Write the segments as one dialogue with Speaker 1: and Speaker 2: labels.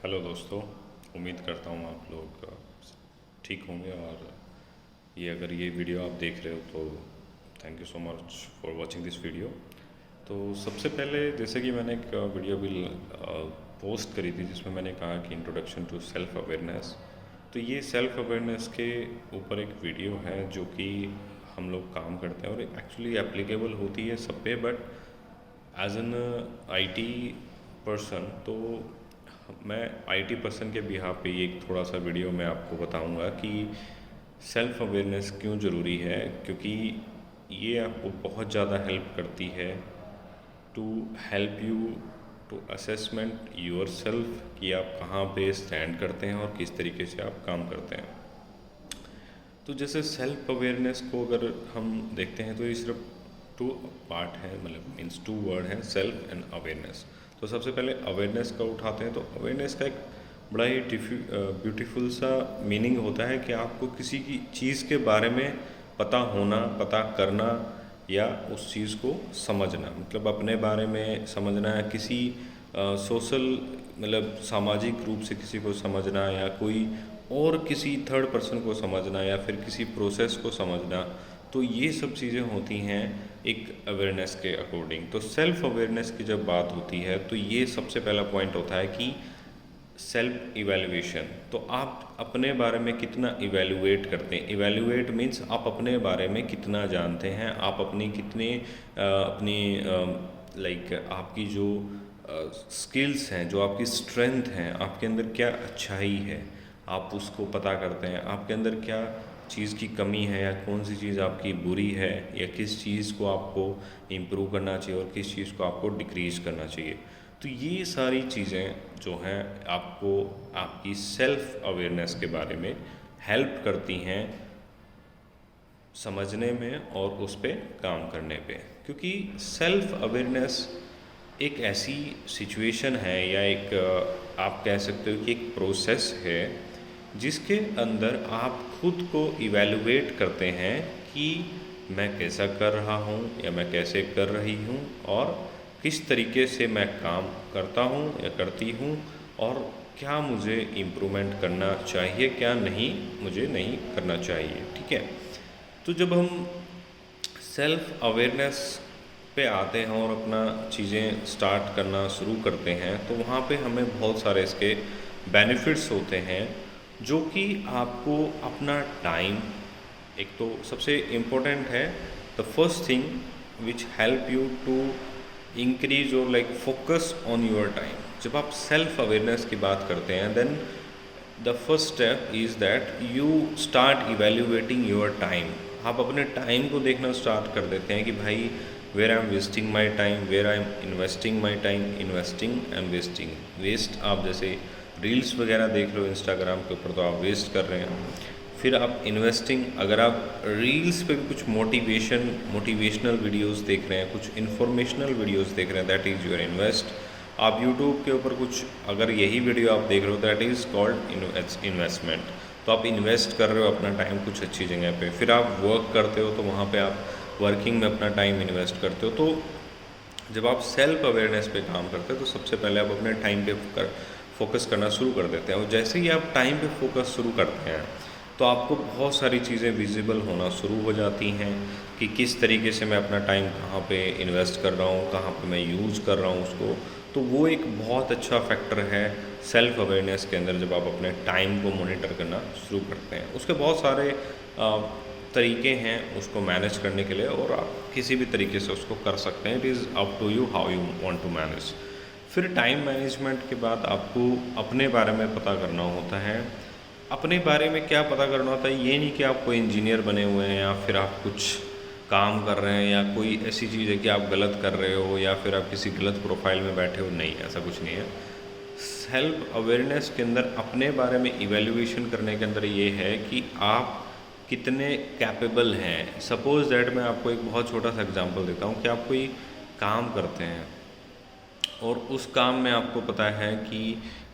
Speaker 1: Hello दोस्तों। उम्मीद करता हूँ आप लोग ठीक होंगे। और अगर ये वीडियो आप देख रहे हो तो thank you so much for watching this video. तो सबसे पहले जैसे कि मैंने एक वीडियो भी पोस्ट करी थी जिसमें मैंने कहा कि इंट्रोडक्शन टू सेल्फ अवेयरनेस। तो ये सेल्फ अवेयरनेस के ऊपर एक वीडियो है जो कि हम लोग काम करते हैं और एक्चुअली एप्लीकेबल होती है सब पे, but as an IT person तो मैं आईटी पर्सन के बिहाफ पे ये एक थोड़ा सा वीडियो मैं आपको बताऊंगा कि सेल्फ अवेयरनेस क्यों ज़रूरी है, क्योंकि ये आपको बहुत ज़्यादा हेल्प करती है to help you to assessment yourself कि आप कहाँ पे स्टैंड करते हैं और किस तरीके से आप काम करते हैं। तो जैसे सेल्फ अवेयरनेस को अगर हम देखते हैं तो ये सिर्फ टू पार्ट है, मतलब मीन्स टू वर्ड है, सेल्फ एंड अवेयरनेस। तो सबसे पहले अवेयरनेस का उठाते हैं तो अवेयरनेस का एक बड़ा ही ब्यूटीफुल सा मीनिंग होता है कि आपको किसी की चीज़ के बारे में पता होना, पता करना या उस चीज़ को समझना, मतलब अपने बारे में समझना या किसी सोशल मतलब सामाजिक रूप से किसी को समझना या कोई और किसी थर्ड पर्सन को समझना या फिर किसी प्रोसेस को समझना। तो ये सब चीज़ें होती हैं एक अवेयरनेस के अकॉर्डिंग। तो सेल्फ अवेयरनेस की जब बात होती है तो ये सबसे पहला पॉइंट होता है कि सेल्फ इवैल्यूएशन। तो आप अपने बारे में कितना इवैल्यूएट करते हैं। इवैल्यूएट मीन्स आप अपने बारे में कितना जानते हैं, आप अपनी कितने अपनी लाइक आपकी जो स्किल्स हैं, जो आपकी स्ट्रेंथ हैं, आपके अंदर क्या अच्छाई है, आप उसको पता करते हैं। आपके अंदर क्या चीज़ की कमी है या कौन सी चीज़ आपकी बुरी है या किस चीज़ को आपको इम्प्रूव करना चाहिए और किस चीज़ को आपको डिक्रीज करना चाहिए। तो ये सारी चीज़ें जो हैं आपको आपकी सेल्फ अवेयरनेस के बारे में हेल्प करती हैं समझने में और उस पर काम करने पे। क्योंकि सेल्फ अवेयरनेस एक ऐसी सिचुएशन है या एक आप कह सकते हो कि एक प्रोसेस है जिसके अंदर आप खुद को इवैल्यूएट करते हैं कि मैं कैसा कर रहा हूँ या मैं कैसे कर रही हूँ और किस तरीके से मैं काम करता हूँ या करती हूँ और क्या मुझे इम्प्रूवमेंट करना चाहिए, क्या नहीं मुझे नहीं करना चाहिए। ठीक है। तो जब हम सेल्फ अवेयरनेस पे आते हैं और अपना चीज़ें स्टार्ट करना शुरू करते हैं तो वहाँ पे हमें बहुत सारे इसके बेनिफिट्स होते हैं जो कि आपको अपना टाइम, एक तो सबसे इम्पोर्टेंट है the first thing which help you to increase और like focus on your time. जब आप सेल्फ अवेयरनेस की बात करते हैं then the first step is that you start evaluating your time. आप अपने टाइम को देखना स्टार्ट कर देते हैं कि भाई where I am wasting my time, where I am investing my time, investing and wasting. Waste आप जैसे रील्स वगैरह देख लो इंस्टाग्राम के ऊपर तो आप वेस्ट कर रहे हैं। फिर आप इन्वेस्टिंग, अगर आप रील्स पे भी कुछ मोटिवेशनल वीडियोस देख रहे हैं, कुछ इन्फॉर्मेशनल वीडियोस देख रहे हैं, दैट इज़ योर इन्वेस्ट। आप यूट्यूब के ऊपर कुछ अगर यही वीडियो आप देख रहे हो दैट इज़ कॉल्ड इन्वेस्टमेंट। तो आप इन्वेस्ट कर रहे हो अपना टाइम कुछ अच्छी जगह पे। फिर आप वर्क करते हो तो वहाँ पे आप वर्किंग में अपना टाइम इन्वेस्ट करते हो। तो जब आप सेल्फ अवेयरनेस पे काम करते हो तो सबसे पहले आप अपने टाइम पे फोकस करना शुरू कर देते हैं और जैसे ही आप टाइम पे फोकस शुरू करते हैं तो आपको बहुत सारी चीज़ें विजिबल होना शुरू हो जाती हैं कि किस तरीके से मैं अपना टाइम कहाँ पे इन्वेस्ट कर रहा हूँ, कहाँ पे मैं यूज़ कर रहा हूँ उसको। तो वो एक बहुत अच्छा फैक्टर है सेल्फ अवेयरनेस के अंदर जब आप अपने टाइम को मॉनिटर करना शुरू करते हैं। उसके बहुत सारे तरीके हैं उसको मैनेज करने के लिए और आप किसी भी तरीके से उसको कर सकते हैं। It is up to you how you want to manage. फिर टाइम मैनेजमेंट के बाद आपको अपने बारे में पता करना होता है। अपने बारे में क्या पता करना होता है, ये नहीं कि आप कोई इंजीनियर बने हुए हैं या फिर आप कुछ काम कर रहे हैं या कोई ऐसी चीज़ है कि आप गलत कर रहे हो या फिर आप किसी गलत प्रोफाइल में बैठे हो, नहीं, ऐसा कुछ नहीं है। सेल्फ अवेयरनेस के अंदर अपने बारे में इवैल्यूएशन करने के अंदर ये है कि आप कितने कैपेबल हैं। सपोज़ दैट मैं आपको एक बहुत छोटा सा एग्जांपल देता हूँ कि आप कोई काम करते हैं और उस काम में आपको पता है कि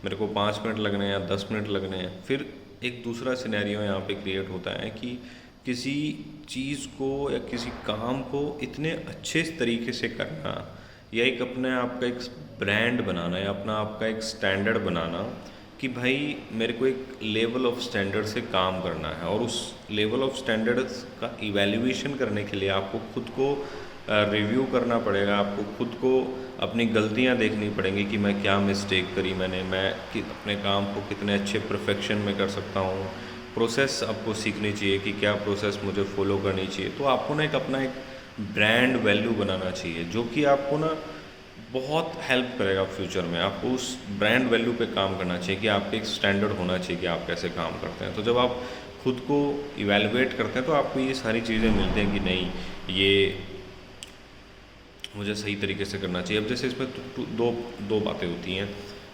Speaker 1: मेरे को 5 मिनट लगने हैं या 10 मिनट लगने हैं। फिर एक दूसरा सिनेरियो यहाँ पे क्रिएट होता है कि किसी चीज़ को या किसी काम को इतने अच्छे तरीके से करना या एक अपने आप का एक ब्रांड बनाना या अपना आपका एक स्टैंडर्ड बनाना कि भाई मेरे को एक लेवल ऑफ स्टैंडर्ड से काम करना है, और उस लेवल ऑफ स्टैंडर्ड्स का इवैल्यूएशन करने के लिए आपको खुद को रिव्यू करना पड़ेगा, आपको खुद को अपनी गलतियां देखनी पड़ेंगी कि मैं क्या मिस्टेक करी मैंने, मैं कि अपने काम को कितने अच्छे परफेक्शन में कर सकता हूँ। प्रोसेस आपको सीखनी चाहिए कि क्या प्रोसेस मुझे फॉलो करनी चाहिए। तो आपको ना एक अपना एक ब्रांड वैल्यू बनाना चाहिए, जो कि आपको ना बहुत हेल्प करेगा फ्यूचर में। आपको उस ब्रांड वैल्यू पे काम करना चाहिए कि आपके एक स्टैंडर्ड होना चाहिए कि आप कैसे काम करते हैं। तो जब आप खुद को इवैल्यूएट करते हैं तो आपको ये सारी चीज़ें मिलती हैं कि नहीं, ये मुझे सही तरीके से करना चाहिए। अब जैसे इसमें दो दो बातें होती हैं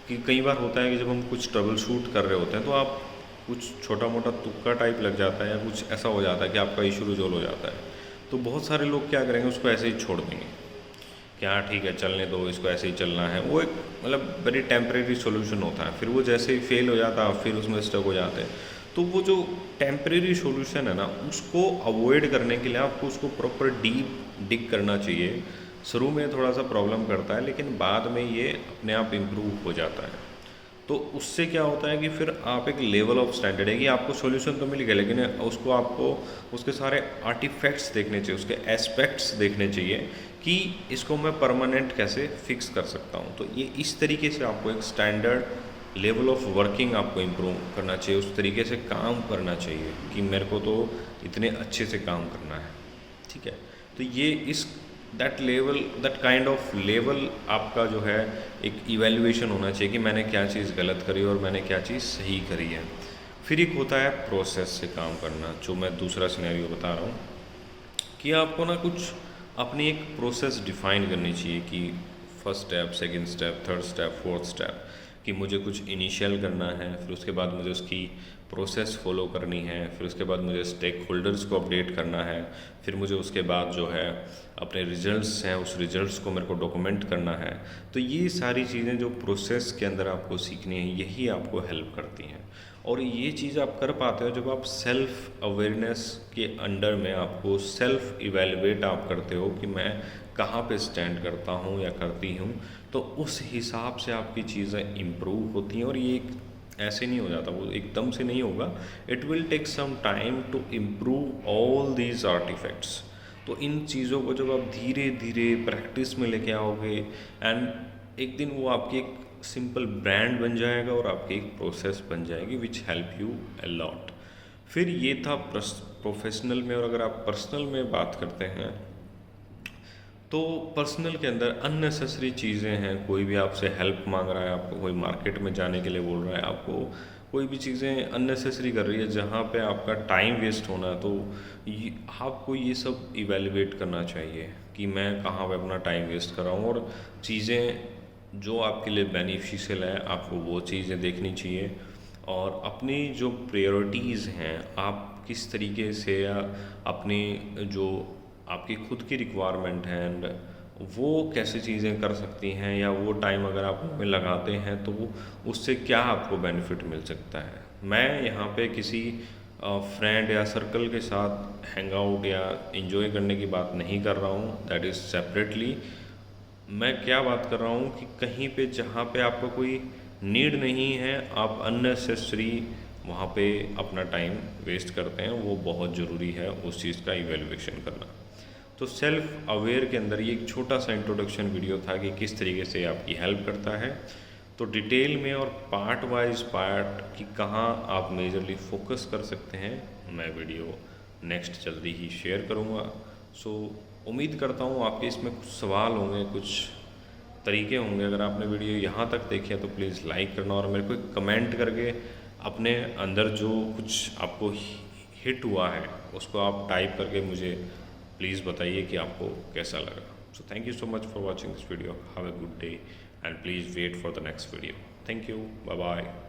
Speaker 1: कि कई बार होता है कि जब हम कुछ ट्रबल शूट कर रहे होते हैं तो आप कुछ छोटा मोटा तुक्का टाइप लग जाता है या कुछ ऐसा हो जाता है कि आपका इशू रिजोल्व हो जाता है। तो बहुत सारे लोग क्या करेंगे, उसको ऐसे ही छोड़ देंगे कि हाँ ठीक है चलने दो, इसको ऐसे ही चलना है। वो एक मतलब वेरी टेम्परेरी सॉल्यूशन होता है, फिर वो जैसे ही फेल हो जाता है फिर उसमें स्टक हो जाते हैं। तो वो जो टेम्परेरी सॉल्यूशन है ना, उसको अवॉइड करने के लिए आपको उसको प्रॉपर डीप डिग करना चाहिए। शुरू में थोड़ा सा प्रॉब्लम करता है, लेकिन बाद में ये अपने आप इम्प्रूव हो जाता है। तो उससे क्या होता है कि फिर आप एक लेवल ऑफ स्टैंडर्ड है कि आपको सॉल्यूशन तो मिल गया, लेकिन उसको आपको उसके सारे आर्टिफैक्ट्स देखने चाहिए, उसके एस्पेक्ट्स देखने चाहिए कि इसको मैं परमानेंट कैसे फिक्स कर सकता हूँ। तो ये इस तरीके से आपको एक स्टैंडर्ड लेवल ऑफ वर्किंग आपको इम्प्रूव करना चाहिए, उस तरीके से काम करना चाहिए कि मेरे को तो इतने अच्छे से काम करना है। ठीक है, तो ये इस दैट काइंड ऑफ लेवल आपका जो है एक इवैल्यूएशन होना चाहिए कि मैंने क्या चीज़ गलत करी और मैंने क्या चीज़ सही करी है। फिर एक होता है प्रोसेस से काम करना, जो मैं दूसरा सिनेरियो बता रहा हूँ कि आपको ना कुछ अपनी एक प्रोसेस डिफाइन करनी चाहिए कि first step, second step, third step, fourth step, कि मुझे कुछ इनिशियल करना है, फिर उसके बाद मुझे उसकी प्रोसेस फॉलो करनी है, फिर उसके बाद मुझे स्टेक होल्डर्स को अपडेट करना है, फिर मुझे उसके बाद जो है अपने रिजल्ट्स हैं उस रिजल्ट्स को मेरे को डॉक्यूमेंट करना है। तो ये सारी चीज़ें जो प्रोसेस के अंदर आपको सीखनी है, यही आपको हेल्प करती हैं। और ये चीज़ आप कर पाते हो जब आप सेल्फ अवेयरनेस के अंडर में आपको सेल्फ इवेलुएट आप करते हो कि मैं कहाँ पे स्टैंड करता हूँ या करती हूँ। तो उस हिसाब से आपकी चीज़ें इम्प्रूव होती हैं, और ये एक ऐसे नहीं हो जाता, वो एकदम से नहीं होगा। It will take some time to improve all these artefacts. तो इन चीज़ों को जब आप धीरे धीरे प्रैक्टिस में लेके आओगे, एंड एक दिन वो आपकी एक सिंपल ब्रांड बन जाएगा और आपकी एक प्रोसेस बन जाएगी विच हेल्प यू अ लॉट। फिर ये था प्रोफेशनल में। और अगर आप पर्सनल में बात करते हैं तो पर्सनल के अंदर अननेसेसरी चीज़ें हैं। कोई भी आपसे हेल्प मांग रहा है, आपको कोई मार्केट में जाने के लिए बोल रहा है, आपको कोई भी चीज़ें अननेसेसरी कर रही है जहाँ पे आपका टाइम वेस्ट होना है, तो आपको ये सब इवेलुएट करना चाहिए कि मैं कहाँ पे अपना टाइम वेस्ट कर रहा हूँ। और चीज़ें जो आपके लिए बेनिफिशियल है आपको वो चीज़ें देखनी चाहिए। और अपनी जो प्रायोरिटीज़ हैं आप किस तरीके से, या अपनी जो आपकी खुद की रिक्वायरमेंट है एंड वो कैसे चीज़ें कर सकती हैं, या वो टाइम अगर आप उनमें लगाते हैं तो वो उससे क्या आपको बेनिफिट मिल सकता है। मैं यहाँ पे किसी फ्रेंड या सर्कल के साथ हैंग आउट या इन्जॉय करने की बात नहीं कर रहा हूँ, दैट इज़ सेपरेटली। मैं क्या बात कर रहा हूँ कि कहीं पे जहाँ पे आपका कोई नीड नहीं है, आप अननेसेसरी वहाँ पे अपना टाइम वेस्ट करते हैं, वो बहुत ज़रूरी है उस चीज़ का इवैल्यूएशन करना। तो सेल्फ अवेयर के अंदर ये एक छोटा सा इंट्रोडक्शन वीडियो था कि किस तरीके से आपकी हेल्प करता है। तो डिटेल में और पार्ट वाइज पार्ट कि कहाँ आप मेजरली फोकस कर सकते हैं, मैं वीडियो नेक्स्ट जल्दी ही शेयर करूँगा। सो उम्मीद करता हूँ आपके इसमें कुछ सवाल होंगे, कुछ तरीके होंगे। अगर आपने वीडियो यहाँ तक देखी है तो प्लीज़ लाइक करना, और मेरे को एक कमेंट करके अपने अंदर जो कुछ आपको हिट हुआ है उसको आप टाइप करके मुझे प्लीज़ बताइए कि आपको कैसा लगा। So thank you so much for watching this video. Have a good day and please wait for the next video. Thank you, bye bye.